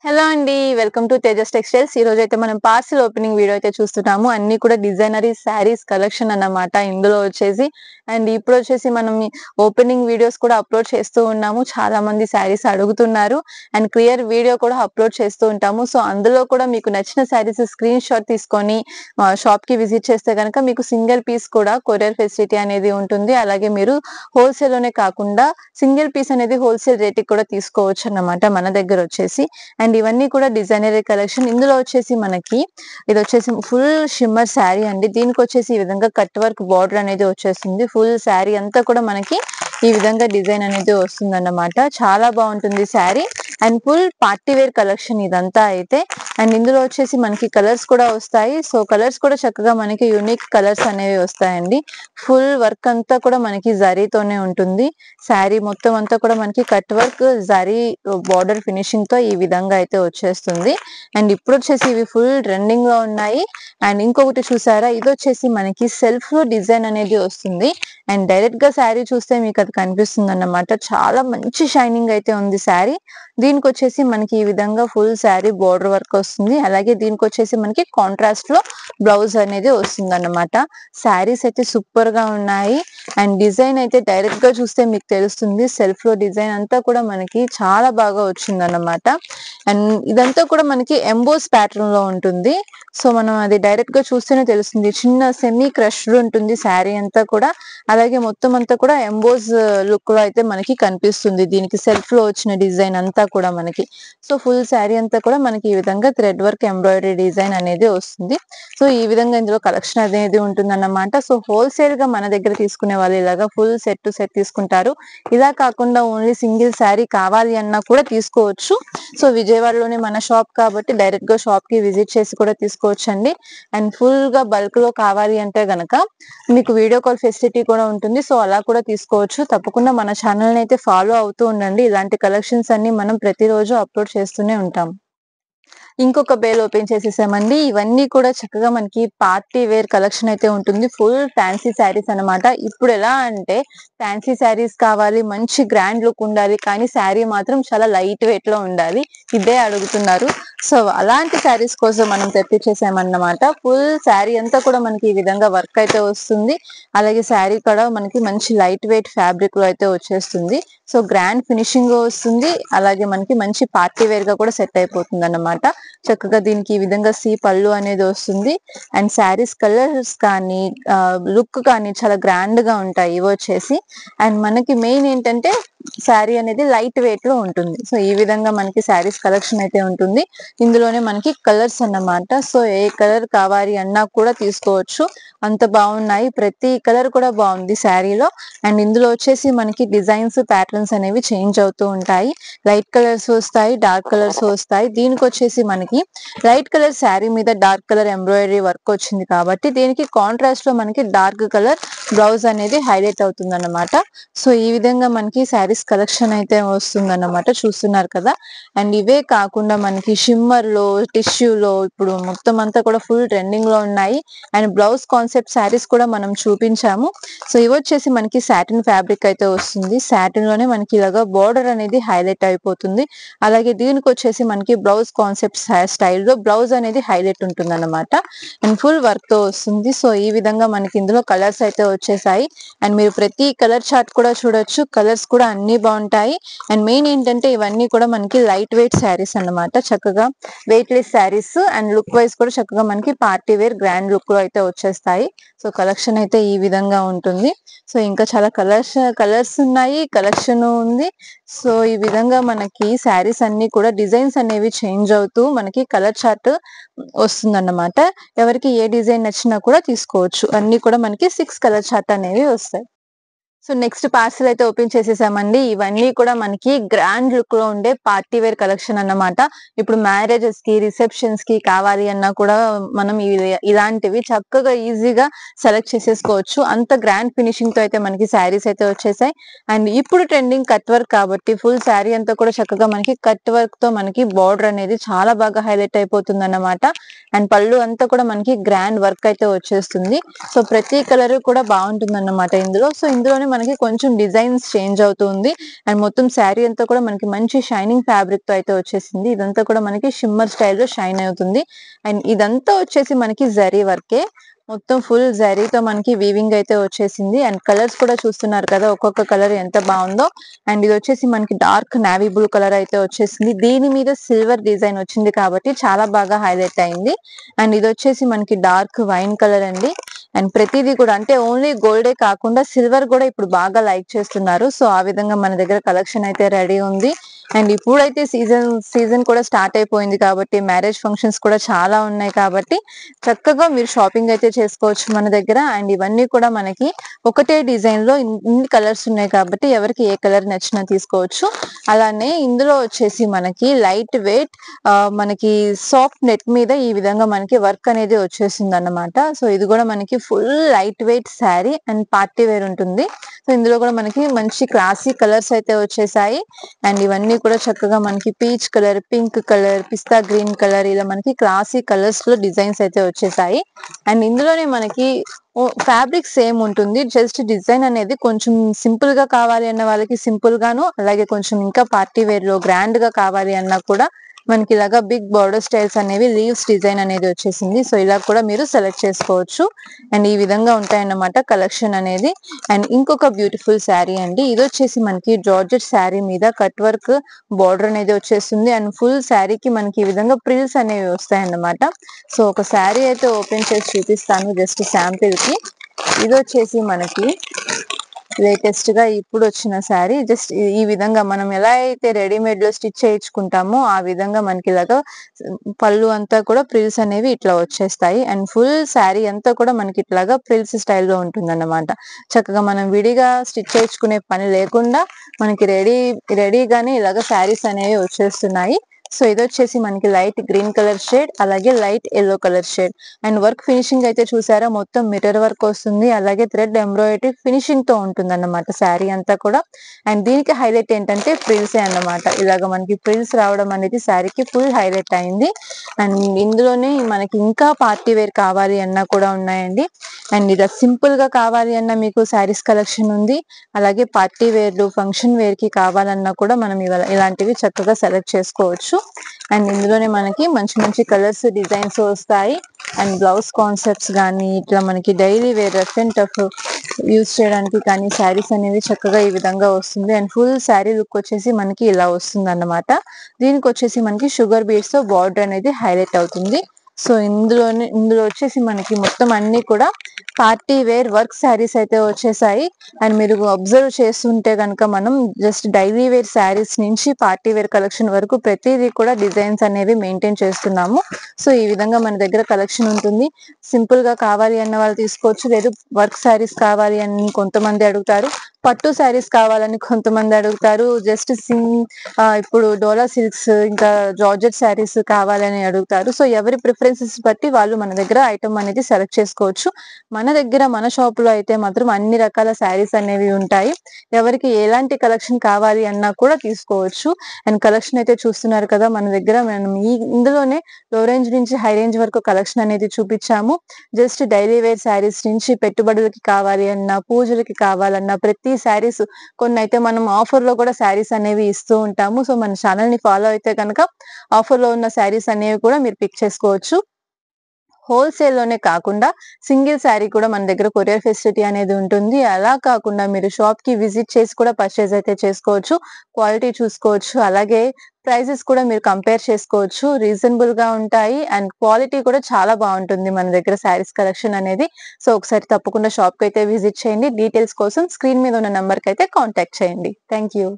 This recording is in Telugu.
హలో అండి, వెల్కమ్ టు తేజస్ టెక్స్టైల్స్. ఈ రోజు అయితే మనం పార్సిల్ ఓపెనింగ్ వీడియో అయితే చూస్తున్నాము. అన్ని కూడా డిజైనరీ శారీస్ కలెక్షన్ అన్నమాట ఇందులో వచ్చేసి. అండ్ ఇప్పుడు వచ్చేసి మనం ఓపెనింగ్ వీడియోస్ కూడా అప్లోడ్ చేస్తూ ఉన్నాము. చాలా మంది శారీస్ అడుగుతున్నారు అండ్ క్లియర్ వీడియో కూడా అప్లోడ్ చేస్తూ ఉంటాము. సో అందులో కూడా మీకు నచ్చిన శారీస్ స్క్రీన్ షాట్ తీసుకొని షాప్ కి విజిట్ చేస్తే కనుక మీకు సింగిల్ పీస్ కూడా కొరియర్ ఫెసిలిటీ అనేది ఉంటుంది. అలాగే మీరు హోల్సేల్ లోనే కాకుండా సింగిల్ పీస్ అనేది హోల్సేల్ రేట్ కూడా తీసుకోవచ్చు అన్నమాట మన దగ్గర వచ్చేసి. అండ్ ఇవన్నీ కూడా డిజైనరీ కలెక్షన్. ఇందులో వచ్చేసి మనకి ఇది వచ్చేసి ఫుల్ షిమ్మర్ శారీ అండి. దీనికి వచ్చేసి ఈ విధంగా కట్ వర్క్ బార్డర్ అనేది వచ్చేస్తుంది. ఫుల్ శారీ అంతా కూడా మనకి ఈ విధంగా డిజైన్ అనేది వస్తుంది అన్నమాట. చాలా బాగుంటుంది sari and full party wear collection ఇదంతా అయితే. అండ్ ఇందులో వచ్చేసి మనకి కలర్స్ కూడా వస్తాయి. సో కలర్స్ కూడా చక్కగా మనకి యూనిక్ కలర్స్ అనేవి వస్తాయండి. ఫుల్ వర్క్ అంతా కూడా మనకి జరీతోనే ఉంటుంది. శారీ మొత్తం అంతా కూడా మనకి cut work zari border finishing తో ఈ విధంగా అయితే వచ్చేస్తుంది. అండ్ ఇప్పుడు వచ్చేసి ఇవి ఫుల్ ట్రెండింగ్ లో ఉన్నాయి. అండ్ ఇంకొకటి చూసారా, ఇది వచ్చేసి మనకి సెల్ఫ్ లో డిజైన్ అనేది వస్తుంది. అండ్ డైరెక్ట్ గా శారీ చూస్తే మీకు అది కనిపిస్తుంది అన్నమాట. చాలా మంచి షైనింగ్ అయితే ఉంది శారీ. దీనికి వచ్చేసి మనకి ఈ విధంగా ఫుల్ శారీ బోర్డర్ వర్క్ వస్తుంది. అలాగే దీనికి వచ్చేసి మనకి కాంట్రాస్ట్ లో బ్లౌజ్ అనేది వస్తుంది అన్నమాట. శారీస్ అయితే సూపర్ గా ఉన్నాయి. అండ్ డిజైన్ అయితే డైరెక్ట్ గా చూస్తే మీకు తెలుస్తుంది. సెల్ఫ్ లో డిజైన్ అంతా కూడా మనకి చాలా బాగా వచ్చింది అన్నమాట. అండ్ ఇదంతా కూడా మనకి ఎంబోస్ ప్యాటర్న్ లో ఉంటుంది. సో మనం అది డైరెక్ట్ గా చూస్తేనే తెలుస్తుంది. చిన్న సెమీ క్రష్డ్ ఉంటుంది శారీ అంతా కూడా. అలాగే మొత్తం అంతా కూడా ఎంబోస్ లుక్ లో అయితే మనకి కనిపిస్తుంది. దీనికి సెల్ఫ్ లో వచ్చిన డిజైన్ అంతా కూడా మనకి. సో ఫుల్ శారీ అంతా కూడా మనకి ఈ విధంగా థ్రెడ్ వర్క్ ఎంబ్రాయిడరీ డిజైన్ అనేది వస్తుంది. సో ఈ విధంగా ఇందులో కలెక్షన్ అనేది ఉంటుంది అన్నమాట. సో హోల్సేల్ గా మన దగ్గర తీసుకునే వాళ్ళు ఇలాగా ఫుల్ సెట్ టు సెట్ తీసుకుంటారు. ఇలా కాకుండా ఓన్లీ సింగిల్ శారీ కావాలి అన్నా కూడా తీసుకోవచ్చు. సో విజయవాడలోనే మన షాప్ కాబట్టి డైరెక్ట్ గా షాప్ కి విజిట్ చేసి కూడా తీసుకోవచ్చు అండి. అండ్ ఫుల్ గా బల్క్ లో కావాలి అంటే గనక మీకు వీడియో కాల్ ఫెసిలిటీ కూడా ఉంటుంది. సో అలా కూడా తీసుకోవచ్చు. తప్పకుండా మన ఛానల్ ని అయితే ఫాలో అవుతూ ఉండండి. ఇలాంటి కలెక్షన్స్ అన్ని మనం ప్రతిరోజు అప్లోడ్ చేస్తూనే ఉంటాం. ఇంకొక బేల్ ఓపెన్ చేసేసామండి. ఇవన్నీ కూడా చక్కగా మనకి పార్టీ వేర్ కలెక్షన్ అయితే ఉంటుంది. ఫుల్ ఫ్యాన్సీ శారీస్ అన్నమాట. ఇప్పుడు ఎలా అంటే ఫ్యాన్సీ శారీస్ కావాలి, మంచి గ్రాండ్ లుక్ ఉండాలి, కానీ శారీ మాత్రం చాలా లైట్ వెయిట్ లో ఉండాలి, ఇదే అడుగుతున్నారు. సో అలాంటి శారీస్ కోసం మనం తెప్పించేసామన్నమాట. ఫుల్ శారీ అంతా కూడా మనకి ఈ విధంగా వర్క్ అయితే వస్తుంది. అలాగే శారీ కూడా మనకి మంచి లైట్ వెయిట్ ఫ్యాబ్రిక్ లో అయితే వచ్చేస్తుంది. సో గ్రాండ్ ఫినిషింగ్ వస్తుంది. అలాగే మనకి మంచి పార్టీ వేర్ గా కూడా సెట్ అయిపోతుంది అన్నమాట. చక్కగా దీనికి ఈ విధంగా సి పళ్ళు అనేది వస్తుంది. అండ్ శారీస్ కలర్స్ కానీ లుక్ కానీ చాలా గ్రాండ్ గా ఉంటాయి ఇవి వచ్చేసి. అండ్ మనకి మెయిన్ ఏంటంటే శారీ అనేది లైట్ వెయిట్ లో ఉంటుంది. సో ఈ విధంగా మనకి శారీస్ కలెక్షన్ అయితే ఉంటుంది. ఇందులోనే మనకి కలర్స్ అన్నమాట. సో ఏ కలర్ కావాలి అన్నా కూడా తీసుకోవచ్చు. అంత బాగున్నాయి. ప్రతి కలర్ కూడా బాగుంది శారీలో. అండ్ ఇందులో వచ్చేసి మనకి డిజైన్స్ ప్యాటర్న్స్ అనేవి చేంజ్ అవుతూ ఉంటాయి. లైట్ కలర్స్ వస్తాయి, డార్క్ కలర్స్ వస్తాయి. దీనికి వచ్చేసి మనకి లైట్ కలర్ శారీ మీద డార్క్ కలర్ ఎంబ్రాయిడరీ వర్క్ వచ్చింది కాబట్టి దీనికి కాంట్రాస్ట్ లో మనకి డార్క్ కలర్ బ్లౌజ్ అనేది హైలైట్ అవుతుంది అన్నమాట. సో ఈ విధంగా మనకి శారీస్ కలెక్షన్ అయితే వస్తుంది అన్నమాట. చూస్తున్నారు కదా. అండ్ ఇవే కాకుండా మనకి షిమ్మర్ లో, టిష్యూలో ఇప్పుడు మొత్తం అంతా కూడా ఫుల్ ట్రెండింగ్ లో ఉన్నాయి. అండ్ బ్లౌజ్ కాన్సెప్ట్ శారీస్ కూడా మనం చూపించాము. సో ఇవి వచ్చేసి మనకి సాటిన్ ఫ్యాబ్రిక్ అయితే వస్తుంది. సాటిన్ లోనే మనకి ఇలాగా బోర్డర్ అనేది హైలైట్ అయిపోతుంది. అలాగే దీనికి వచ్చేసి మనకి బ్లౌజ్ కాన్సెప్ట్ స్టైల్లో బ్లౌజ్ అనేది హైలైట్ ఉంటుంది అన్నమాట. అండ్ ఫుల్ వర్క్ తో వస్తుంది. సో ఈ విధంగా మనకి ఇందులో కలర్స్ అయితే వచ్చేసాయి. అండ్ మీరు ప్రతి కలర్ చార్ట్ కూడా చూడొచ్చు. కలర్స్ కూడా అన్ని బాగుంటాయి. అండ్ మెయిన్ ఏంటంటే ఇవన్నీ కూడా మనకి లైట్ వెయిట్ శారీస్ అన్నమాట. చక్కగా weight less saris and look wise కూడా చక్కగా మనకి పార్టీ వేర్ గ్రాండ్ లుక్ లో అయితే వచ్చేస్తాయి. సో కలెక్షన్ అయితే ఈ విధంగా ఉంటుంది. సో ఇంకా చాలా కలర్స్ ఉన్నాయి, కలెక్షన్ ఉంది. సో ఈ విధంగా మనకి శారీస్ అన్ని కూడా డిజైన్స్ అనేవి చేంజ్ అవుతూ మనకి కలర్ చార్ట్ వస్తుందన్నమాట. ఎవరికి ఏ డిజైన్ నచ్చినా కూడా తీసుకోవచ్చు. అన్ని కూడా మనకి 6 కలర్ చార్ట్ అనేవి వస్తాయి. సో నెక్స్ట్ పార్సల్ అయితే ఓపెన్ చేసేసామండి. ఇవన్నీ కూడా మనకి గ్రాండ్ లుక్ లో ఉండే పార్టీ వేర్ కలెక్షన్ అన్నమాట. ఇప్పుడు మ్యారేజెస్ కి, రిసెప్షన్స్ కి కావాలి అన్నా కూడా మనం ఇలాంటివి చక్కగా ఈజీగా సెలెక్ట్ చేసేసుకోవచ్చు. అంత గ్రాండ్ ఫినిషింగ్ తో అయితే మనకి శారీస్ అయితే వచ్చేసాయి. అండ్ ఇప్పుడు ట్రెండింగ్ కట్ వర్క్ కాబట్టి ఫుల్ శారీ అంతా కూడా చక్కగా మనకి కట్ వర్క్ తో మనకి బార్డర్ అనేది చాలా బాగా హైలైట్ అయిపోతుంది అన్నమాట. అండ్ పళ్ళు అంతా కూడా మనకి గ్రాండ్ వర్క్ అయితే వచ్చేస్తుంది. సో ప్రతి కలర్ కూడా బాగుంటుంది అన్నమాట ఇందులో. సో ఇందులోనే మనకి కొంచెం డిజైన్స్ చేంజ్ అవుతుంది. అండ్ మొత్తం శారీ అంతా కూడా మనకి మంచి షైనింగ్ ఫ్యాబ్రిక్ తో అయితే వచ్చేసింది. ఇదంతా కూడా మనకి షిమ్మర్ స్టైల్ లో షైన్ అవుతుంది. అండ్ ఇదంతా వచ్చేసి మనకి జరీ వర్కే. మొత్తం ఫుల్ జరీతో మనకి వీవింగ్ అయితే వచ్చేసింది. అండ్ కలర్స్ కూడా చూస్తున్నారు కదా, ఒక్కొక్క కలర్ ఎంత బాగుందో. అండ్ ఇది వచ్చేసి మనకి డార్క్ నావీ బ్లూ కలర్ అయితే వచ్చేసింది. దీని మీద సిల్వర్ డిజైన్ వచ్చింది కాబట్టి చాలా బాగా హైలైట్ అయింది. అండ్ ఇది వచ్చేసి మనకి డార్క్ వైన్ కలర్ అండి. అండ్ ప్రతిదీ కూడా అంటే ఓన్లీ గోల్డే కాకుండా సిల్వర్ కూడా ఇప్పుడు బాగా లైక్ చేస్తున్నారు. సో ఆ విధంగా మన దగ్గర కలెక్షన్ అయితే రెడీ ఉంది. అండ్ ఇప్పుడైతే సీజన్ కూడా స్టార్ట్ అయిపోయింది కాబట్టి మ్యారేజ్ ఫంక్షన్స్ కూడా చాలా ఉన్నాయి కాబట్టి చక్కగా మీరు షాపింగ్ అయితే చేసుకోవచ్చు మన దగ్గర. అండ్ ఇవన్నీ కూడా మనకి ఒకటే డిజైన్ లో ఇన్ని కలర్స్ ఉన్నాయి కాబట్టి ఎవరికి ఏ కలర్ నచ్చినా తీసుకోవచ్చు. అలానే ఇందులో వచ్చేసి మనకి లైట్ వెయిట్ మనకి సాఫ్ట్ నెట్ మీద ఈ విధంగా మనకి వర్క్ అనేది వచ్చేసింది అన్నమాట. సో ఇది కూడా మనకి full light weight sari and party wear ఉంటుంది. సో ఇందులో కూడా మనకి మంచి క్లాసీ కలర్స్ అయితే వచ్చేసాయి. అండ్ ఇవన్నీ కూడా చక్కగా మనకి పీచ్ కలర్, పింక్ కలర్, పిస్తా గ్రీన్ కలర్, ఇలా మనకి క్లాసీ కలర్స్ లో డిజైన్స్ అయితే వచ్చేసాయి. అండ్ ఇందులోనే మనకి ఫ్యాబ్రిక్ సేమ్ ఉంటుంది. జస్ట్ డిజైన్ అనేది కొంచెం సింపుల్ గా కావాలి అన్న వాళ్ళకి సింపుల్ గాను, అలాగే కొంచెం ఇంకా పార్టీ వేర్ లో గ్రాండ్ గా కావాలి అన్నా కూడా మనకి ఇలాగా బిగ్ బార్డర్ స్టైల్స్ అనేవి లీవ్స్ డిజైన్ అనేది వచ్చేసింది. సో ఇలా కూడా మీరు సెలెక్ట్ చేసుకోవచ్చు. అండ్ ఈ విధంగా ఉంటాయన్నమాట కలెక్షన్ అనేది. అండ్ ఇంకొక బ్యూటిఫుల్ శారీ అండి. ఇది వచ్చేసి మనకి జార్జెట్ శారీ మీద కట్ వర్క్ బార్డర్ అనేది వచ్చేస్తుంది. అండ్ ఫుల్ శారీకి మనకి ఈ విధంగా ప్రిల్స్ అనేవి వస్తాయి అన్నమాట. సో ఒక శారీ అయితే ఓపెన్ చేసి చూపిస్తాను జస్ట్ శాంపిల్ కి. ఇది వచ్చేసి మనకి లేటెస్ట్ గా ఇప్పుడు వచ్చిన శారీ. జస్ట్ ఈ విధంగా మనం ఎలా అయితే రెడీమేడ్ లో స్టిచ్ చేయించుకుంటామో ఆ విధంగా మనకి ఇలాగా పళ్ళు అంతా కూడా ప్రిల్స్ అనేవి ఇట్లా వచ్చేస్తాయి. అండ్ ఫుల్ శారీ అంతా కూడా మనకి ఇట్లాగా ప్రిల్స్ స్టైల్లో ఉంటుంది అన్నమాట. చక్కగా మనం విడిగా స్టిచ్ చేయించుకునే పని లేకుండా మనకి రెడీగానే ఇలాగ శారీస్ అనేవి వచ్చేస్తున్నాయి. సో ఇది వచ్చేసి మనకి లైట్ గ్రీన్ కలర్ షేడ్, అలాగే light yellow colour shade. And work finishing అయితే చూసారా, మొత్తం మిర్రర్ వర్క్ వస్తుంది, అలాగే థ్రెడ్ ఎంబ్రాయిడరీ ఫినిషింగ్ తో ఉంటుంది అన్నమాట శారీ అంతా కూడా. అండ్ దీనికి హైలైట్ ఏంటంటే ప్రిల్సే అన్నమాట. ఇలాగ మనకి ప్రిల్స్ రావడం అనేది శారీకి ఫుల్ హైలైట్ అయింది. అండ్ ఇందులోనే మనకి ఇంకా పార్టీ వేర్ కావాలి అన్నా కూడా ఉన్నాయండి. అండ్ ఇలా సింపుల్ గా కావాలి అన్నా మీకు శారీస్ కలెక్షన్ ఉంది. అలాగే పార్టీ వేర్లు, ఫంక్షన్ వేర్ కి కావాలన్నా కూడా మనం ఇలాంటివి చక్కగా సెలెక్ట్ చేసుకోవచ్చు. అండ్ ఇందులోనే మనకి మంచి మంచి కలర్స్, డిజైన్స్ వస్తాయి. అండ్ బ్లౌజ్ కాన్సెప్ట్స్ కానీ ఇట్లా మనకి daily wear rough and tough use చేయడానికి కానీ శారీస్ అనేవి చక్కగా ఈ విధంగా వస్తుంది. అండ్ ఫుల్ శారీ లుక్ వచ్చేసి మనకి ఇలా వస్తుంది అన్నమాట. దీనికి వచ్చేసి మనకి షుగర్ బీడ్స్ తో బార్డర్ అనేది హైలైట్ అవుతుంది. సో ఇందులో వచ్చేసి మనకి మొత్తం అన్ని కూడా పార్టీ వేర్ వర్క్ శారీస్ అయితే వచ్చేసాయి. అండ్ మీరు అబ్జర్వ్ చేస్తుంటే కనుక మనం జస్ట్ డైలీ వేర్ శారీస్ నుంచి పార్టీ వేర్ కలెక్షన్ వరకు ప్రతిదీ కూడా డిజైన్స్ అనేవి మెయింటైన్ చేస్తున్నాము. సో ఈ విధంగా మన దగ్గర కలెక్షన్ ఉంటుంది. సింపుల్ గా కావాలి అన్న వాళ్ళు తీసుకోవచ్చు, లేదు వర్క్ శారీస్ కావాలి అని కొంతమంది అడుగుతారు, పట్టు శారీస్ కావాలని కొంతమంది అడుగుతారు, జస్ట్ ఇప్పుడు డోలా సిల్క్స్ ఇంకా జార్జెట్ శారీస్ కావాలని అడుగుతారు. సో ఎవరి ప్రిఫరెన్సెస్ బట్టి వాళ్ళు మన దగ్గర ఐటమ్ అనేది సెలెక్ట్ చేసుకోవచ్చు. మన దగ్గర మన షాప్ లో అయితే మాత్రం అన్ని రకాల శారీస్ అనేవి ఉంటాయి. ఎవరికి ఎలాంటి కలెక్షన్ కావాలి అన్నా కూడా తీసుకోవచ్చు. అండ్ కలెక్షన్ అయితే చూస్తున్నారు కదా, మన దగ్గర మనం ఇందులోనే లో రేంజ్ నుంచి హై రేంజ్ వరకు కలెక్షన్ అనేది చూపించాము. జస్ట్ డైలీ వేర్ శారీస్ నుంచి పెట్టుబడులకి కావాలి అన్నా, పూజలకి కావాలన్నా ప్రతి శారీస్, కొన్ని అయితే మనం ఆఫర్ లో కూడా శారీస్ అనేవి ఇస్తూ ఉంటాము. సో మన ఛానల్ ని ఫాలో అయితే కనుక ఆఫర్ లో ఉన్న శారీస్ అనేవి కూడా మీరు పిక్ చేసుకోవచ్చు. హోల్సేల్ లోనే కాకుండా సింగిల్ శారీ కూడా మన దగ్గర కొరియర్ ఫెసిలిటీ అనేది ఉంటుంది. అలా కాకుండా మీరు షాప్ కి విజిట్ చేసి కూడా పర్చేజ్ అయితే చేసుకోవచ్చు, క్వాలిటీ చూసుకోవచ్చు, అలాగే ప్రైసెస్ కూడా మీరు కంపేర్ చేసుకోవచ్చు. రీజనబుల్ గా ఉంటాయి అండ్ క్వాలిటీ కూడా చాలా బాగుంటుంది మన దగ్గర శారీస్ కలెక్షన్ అనేది. సో ఒకసారి తప్పకుండా షాప్ కి అయితే విజిట్ చేయండి. డీటెయిల్స్ కోసం స్క్రీన్ మీద ఉన్న నంబర్ కి అయితే కాంటాక్ట్ చేయండి. Thank you.